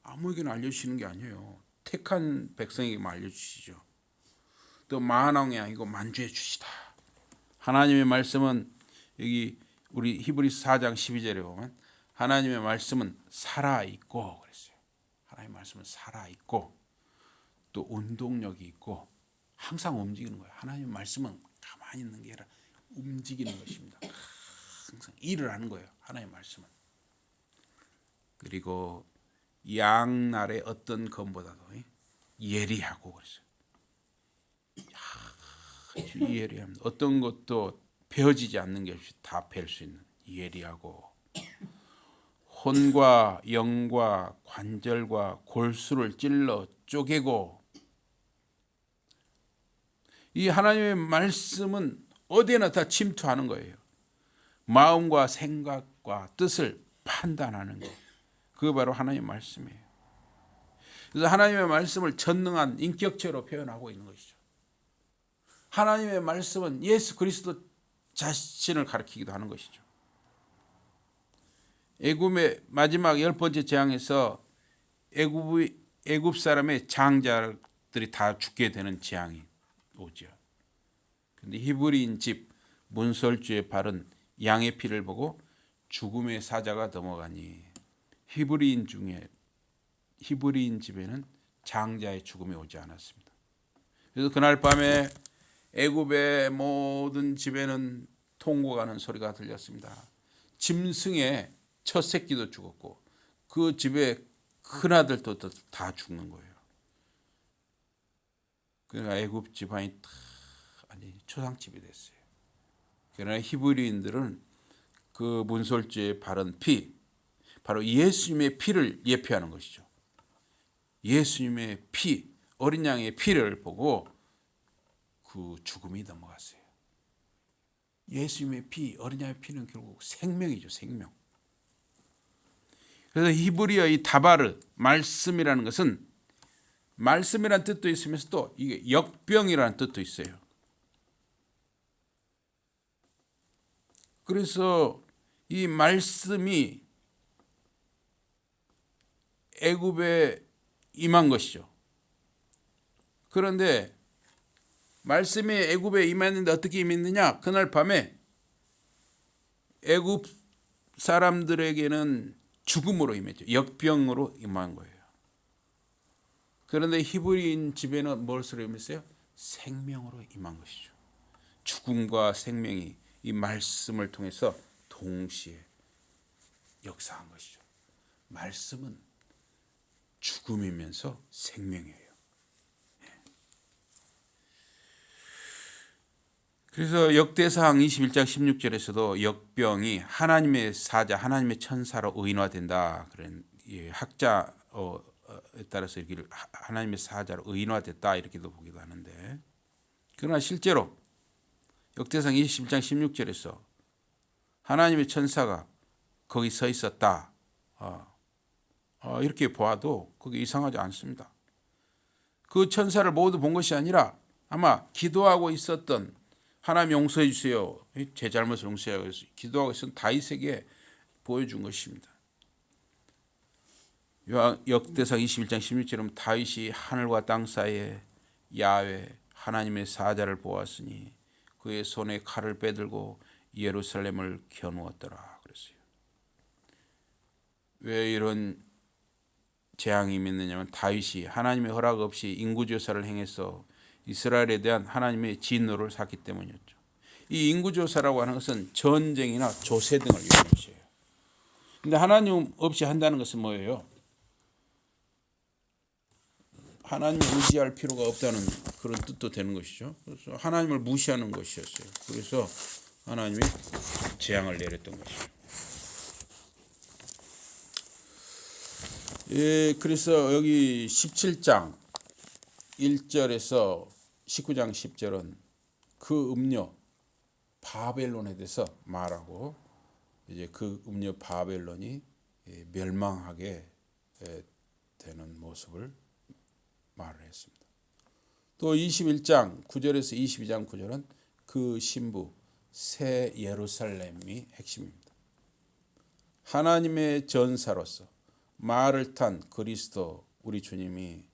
아무에게나 알려주시는 게 아니에요. 택한 백성에게만 알려주시죠. 또 만왕이 아니고 만주의 주시다. 하나님의 말씀은 여기 우리 히브리서 4장 12절에 보면 하나님의 말씀은 살아있고 그랬어요. 하나님의 말씀은 살아있고 또 운동력이 있고 항상 움직이는 거예요. 하나님의 말씀은 가만히 있는 게 아니라 움직이는 것입니다. 항상 일을 하는 거예요. 하나님의 말씀은. 그리고 양날의 어떤 검보다도 예리하고 그랬어요. 아주 예리합니다. 어떤 것도 베어지지 않는 게 없이 다 벨 수 있는 예리하고 혼과 영과 관절과 골수를 찔러 쪼개고 이 하나님의 말씀은 어디에나 다 침투하는 거예요. 마음과 생각과 뜻을 판단하는 거. 그거 바로 하나님의 말씀이에요. 그래서 하나님의 말씀을 전능한 인격체로 표현하고 있는 것이죠. 하나님의 말씀은 예수 그리스도 자신을 가리키기도 하는 것이죠. 애굽의 마지막 10번째 재앙에서 애굽 사람의 장자들이 다 죽게 되는 재앙이 오죠. 그런데 히브리인 집 문설주에 바른 양의 피를 보고 죽음의 사자가 넘어가니 히브리인 집에는 장자의 죽음이 오지 않았습니다. 그래서 그날 밤에 애굽의 모든 집에는 통곡하는 소리가 들렸습니다. 짐승의 첫 새끼도 죽었고 그 집의 큰아들도 다 죽는 거예요. 그러니까 애굽 집안이 다 초상집이 됐어요. 그러나 히브리인들은 그 문설주에 바른 피, 바로 예수님의 피를 예표하는 것이죠. 예수님의 피, 어린 양의 피를 보고 그 죽음이 넘어갔어요. 예수님의 피, 어린 양의 피는 결국 생명이죠, 생명. 그래서 히브리어 이 다바르, 말씀이라는 것은 말씀이라는 뜻도 있으면서 또 이게 역병이라는 뜻도 있어요. 그래서 이 말씀이 애굽에 임한 것이죠. 그런데 말씀이 애굽에 임했는데 어떻게 임했느냐? 그날 밤에 애굽 사람들에게는 죽음으로 임했죠. 역병으로 임한 거예요. 그런데 히브리인 집에는 무엇으로 임했어요? 생명으로 임한 것이죠. 죽음과 생명이 이 말씀을 통해서 동시에 역사한 것이죠. 말씀은 죽음이면서 생명이에요. 그래서 역대상 21장 16절에서도 역병이 하나님의 사자, 하나님의 천사로 의인화된다. 그런 학자에 따라서 이렇게 하나님의 사자로 의인화됐다 이렇게도 보기도 하는데, 그러나 실제로 역대상 21장 16절에서 하나님의 천사가 거기 서 있었다. 이렇게 보아도 그게 이상하지 않습니다. 그 천사를 모두 본 것이 아니라 아마 기도하고 있었던 하나님 용서해 주세요. 제 잘못을 용서해 주세요. 기도하고 있으면 다윗에게 보여준 것입니다. 역대상 21장 16절은 다윗이 하늘과 땅 사이에 야훼 하나님의 사자를 보았으니 그의 손에 칼을 빼들고 예루살렘을 겨누었더라 그랬어요. 왜 이런 재앙이 있느냐면 다윗이 하나님의 허락 없이 인구조사를 행해서 이스라엘에 대한 하나님의 진노를 샀기 때문이었죠. 이 인구조사라고 하는 것은 전쟁이나 조세 등을 위한 것이에요. 근데 하나님 없이 한다는 것은 뭐예요? 하나님을 의지할 필요가 없다는 그런 뜻도 되는 것이죠. 그래서 하나님을 무시하는 것이었어요. 그래서 하나님이 재앙을 내렸던 것이죠. 예, 그래서 여기 17장 1절에서 19장 10절은 그 음녀 바벨론에 대해서 말하고 이제 그 음녀 바벨론이 멸망하게 되는 모습을 말을 했습니다. 또 21장 9절에서 22장 9절은 그 신부 새 예루살렘이 핵심입니다. 하나님의 전사로서 말을 탄 그리스도 우리 주님이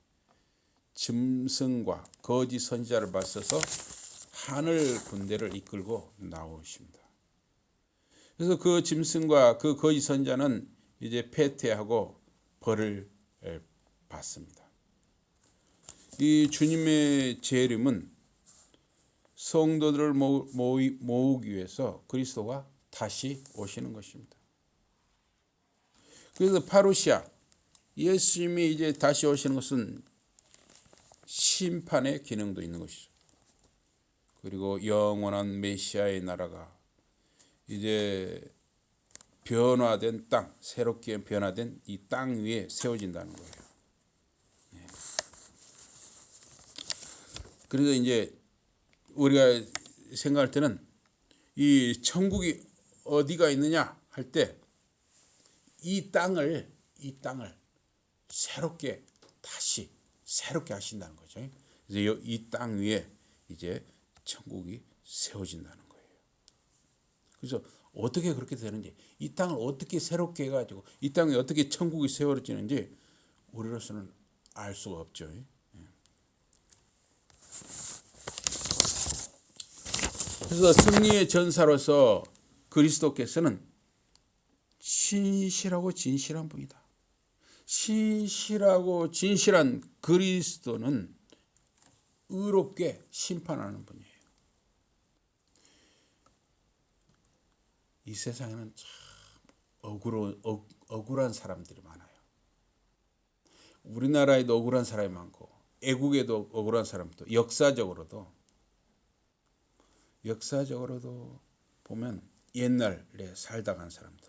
짐승과 거짓 선지자를 맞서서 하늘 군대를 이끌고 나오십니다. 그래서 그 짐승과 그 거짓 선지자는 이제 패퇴하고 벌을 받습니다. 이 주님의 재림은 성도들을 모으기 위해서 그리스도가 다시 오시는 것입니다. 그래서 파루시아 예수님이 이제 다시 오시는 것은 심판의 기능도 있는 것이죠. 그리고 영원한 메시아의 나라가 이제 변화된 땅, 새롭게 변화된 이 땅 위에 세워진다는 거예요. 그래서 이제 우리가 생각할 때는 이 천국이 어디가 있느냐 할 때 이 땅을 다시 새롭게 하신다는 거죠. 그래서 이 땅 위에 이제 천국이 세워진다는 거예요. 그래서 어떻게 그렇게 되는지, 이 땅을 어떻게 새롭게 해가지고 이 땅에 어떻게 천국이 세워지는지 우리로서는 알 수가 없죠. 그래서 승리의 전사로서 그리스도께서는 신실하고 진실한 분이다. 신실하고 진실한 그리스도는 의롭게 심판하는 분이에요. 이 세상에는 참 억울한 사람들이 많아요. 우리나라에도 억울한 사람이 많고 애국에도 억울한 사람도 역사적으로도 보면 옛날에 살다 간 사람들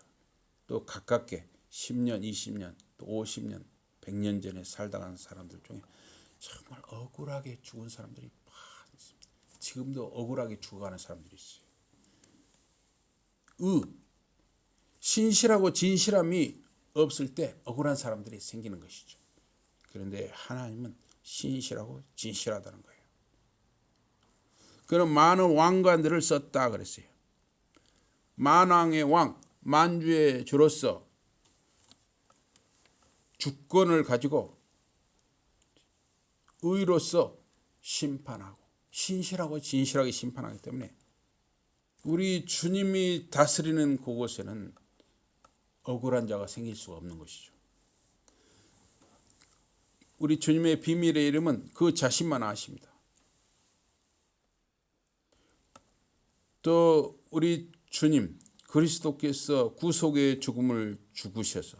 또 가깝게 10년, 20년, 또 50년, 100년 전에 살다 간 사람들 중에 정말 억울하게 죽은 사람들이 많습니다. 지금도 억울하게 죽어가는 사람들이 있어요. 신실하고 진실함이 없을 때 억울한 사람들이 생기는 것이죠. 그런데 하나님은 신실하고 진실하다는 거예요. 그런 많은 왕관들을 썼다 그랬어요. 만왕의 왕, 만주의 주로서 주권을 가지고 의로서 심판하고 신실하고 진실하게 심판하기 때문에 우리 주님이 다스리는 그곳에는 억울한 자가 생길 수가 없는 것이죠. 우리 주님의 비밀의 이름은 그 자신만 아십니다. 또 우리 주님 그리스도께서 구속의 죽음을 죽으셔서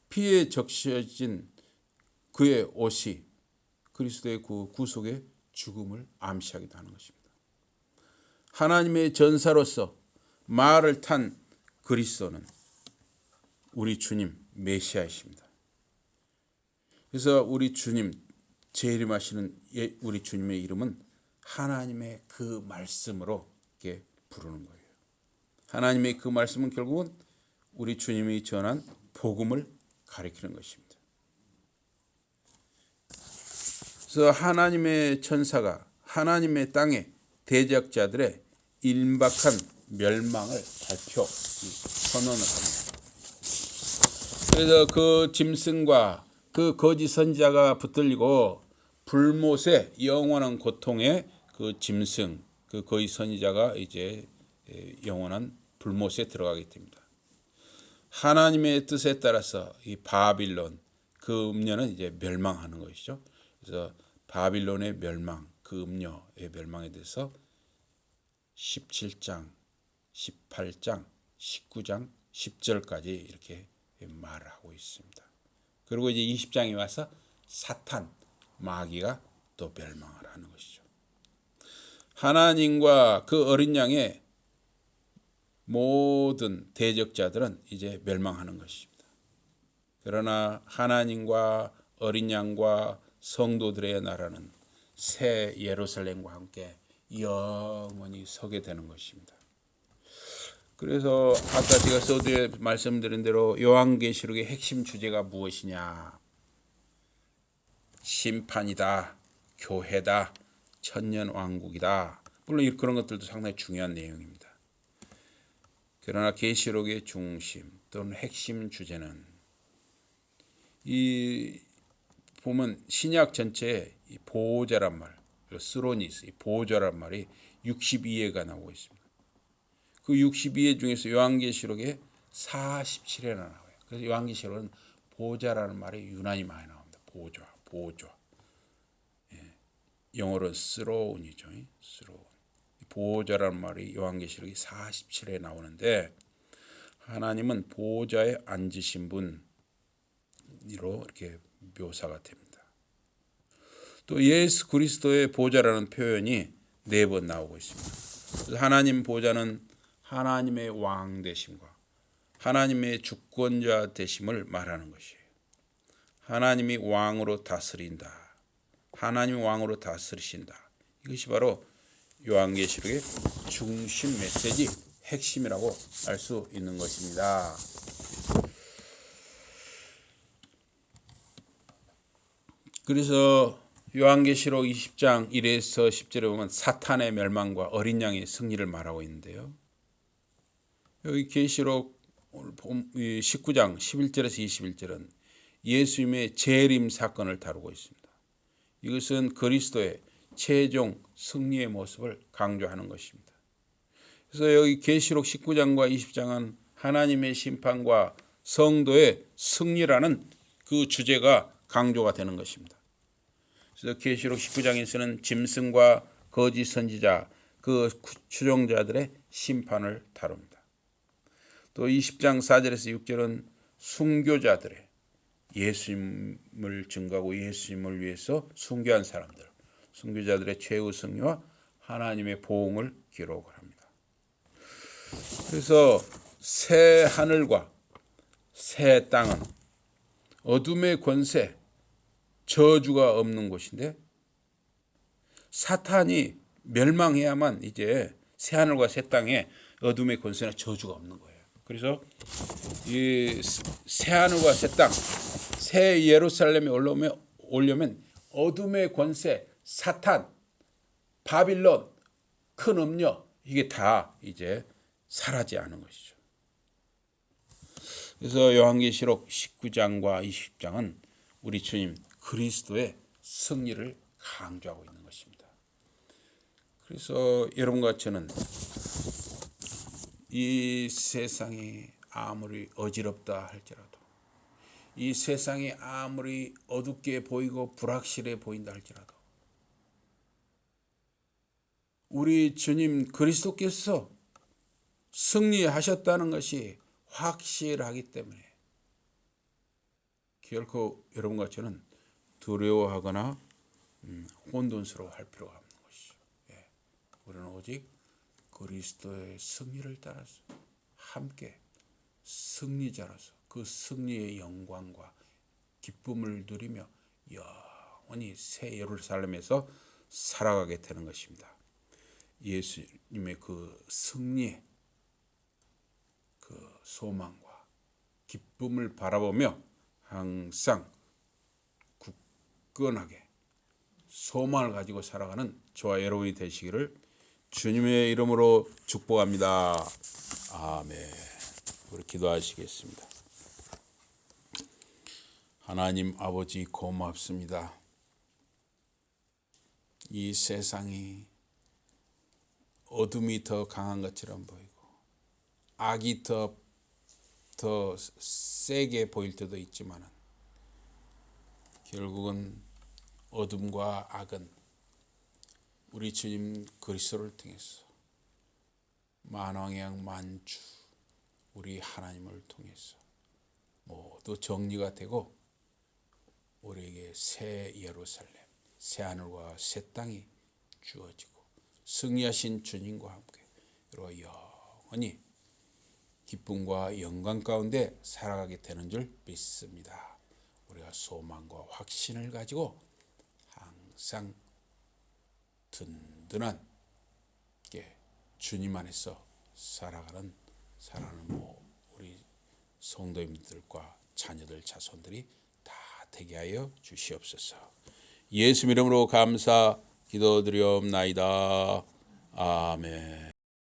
피에 적셔진 그의 옷이 그리스도의 그 구속의 죽음을 암시하기도 하는 것입니다. 하나님의 전사로서 말을 탄 그리스도는 우리 주님 메시아이십니다. 그래서 우리 주님 재림하시는 우리 주님의 이름은 하나님의 그 말씀으로 이렇게 부르는 거예요. 하나님의 그 말씀은 결국은 우리 주님이 전한 복음을 가리키는 것입니다. 그래서 하나님의 천사가 하나님의 땅에 대적자들의 임박한 멸망을 선언을 합니다. 그래서 그 짐승과 그 거짓 선지자가 붙들리고 불못의 영원한 고통에 그 짐승, 그 거짓 선지자가 이제 영원한 불못에 들어가게 됩니다. 하나님의 뜻에 따라서 이 바빌론, 그 음녀는 이제 멸망하는 것이죠. 그래서 바빌론의 멸망, 그 음녀의 멸망에 대해서 17장, 18장, 19장, 10절까지 이렇게 말을 하고 있습니다. 그리고 이제 20장에 와서 사탄, 마귀가 또 멸망을 하는 것이죠. 하나님과 그 어린 양의 모든 대적자들은 이제 멸망하는 것입니다. 그러나 하나님과 어린 양과 성도들의 나라는 새 예루살렘과 함께 영원히 서게 되는 것입니다. 그래서 아까 제가 서두에 말씀드린 대로 요한계시록의 핵심 주제가 무엇이냐? 심판이다, 교회다, 천년왕국이다. 물론 그런 것들도 상당히 중요한 내용입니다. 그러나 계시록의 중심 또는 핵심 주제는 이 보면 신약 전체에 이 보호자란 말, 스로니스, 이 보호자란 말이 62회가 나오고 있습니다. 그 62회 중에서 요한계시록에 47회나 나와요. 그래서 요한계시록은 보호자라는 말이 유난히 많이 나옵니다. 보호자. 영어로는 스로운이죠. 스로운. 보호자라는 말이 요한계시록이 47회 나오는데 하나님은 보호자에 앉으신 분으로 이렇게 묘사가 됩니다. 또 예수 그리스도의 보호자라는 표현이 4번 나오고 있습니다. 그래서 하나님 보호자는 하나님의 왕 되심과 하나님의 주권자 되심을 말하는 것이에요. 하나님이 왕으로 다스린다. 하나님이 왕으로 다스리신다. 이것이 바로 요한계시록의 중심 메시지 핵심이라고 알 수 있는 것입니다. 그래서 요한계시록 20장 1에서 10절에 보면 사탄의 멸망과 어린 양의 승리를 말하고 있는데요. 여기 계시록 19장 11절에서 21절은 예수님의 재림 사건을 다루고 있습니다. 이것은 그리스도의 최종 승리의 모습을 강조하는 것입니다. 그래서 여기 계시록 19장과 20장은 하나님의 심판과 성도의 승리라는 그 주제가 강조가 되는 것입니다. 그래서 계시록 19장에서는 짐승과 거짓 선지자, 그 추종자들의 심판을 다룹니다. 또 20장 4절에서 6절은 순교자들의 예수님을 증거하고 예수님을 위해서 순교한 사람들, 순교자들의 최후 승리와 하나님의 보응을 기록을 합니다. 그래서 새 하늘과 새 땅은 어둠의 권세, 저주가 없는 곳인데 사탄이 멸망해야만 이제 새 하늘과 새 땅에 어둠의 권세나 저주가 없는 거예요. 그래서 이 새 하늘과 새 땅, 새 예루살렘에 오려면 어둠의 권세, 사탄, 바빌론, 큰 음녀 이게 다 이제 사라지는 것이죠. 그래서 요한계시록 19장과 20장은 우리 주님 그리스도의 승리를 강조하고 있는 것입니다. 그래서 여러분과 저는 이 세상이 아무리 어지럽다 할지라도 이 세상이 아무리 어둡게 보이고 불확실해 보인다 할지라도 우리 주님 그리스도께서 승리하셨다는 것이 확실하기 때문에 결코 여러분과 저는 두려워하거나 혼돈스러워할 필요가 없는 것이죠. 우리는 오직 그리스도의 승리를 따라서 함께 승리자로서 그 승리의 영광과 기쁨을 누리며 영원히 새 예루살렘에서 살아가게 되는 것입니다. 예수님의 그 승리의 그 소망과 기쁨을 바라보며 항상 굳건하게 소망을 가지고 살아가는 저와 여러분이 되시기를 주님의 이름으로 축복합니다. 아멘. 우리 기도하시겠습니다. 하나님 아버지 고맙습니다. 이 세상이 어둠이 더 강한 것처럼 보이고 악이 더 세게 보일 때도 있지만 결국은 어둠과 악은 우리 주님 그리스도를 통해서 만왕의 만주 우리 하나님을 통해서 모두 정리가 되고 우리에게 새 예루살렘, 새 하늘과 새 땅이 주어지고 승리하신 주님과 함께 영원히 기쁨과 영광 가운데 살아가게 되는 줄 믿습니다. 우리가 소망과 확신을 가지고 항상 든든한 주님 안에서 살아가는 우리 성도님들과 자녀들 자손들이 다 되게 하여 주시옵소서. 예수 이름으로 감사 기도드리옵나이다. 아멘.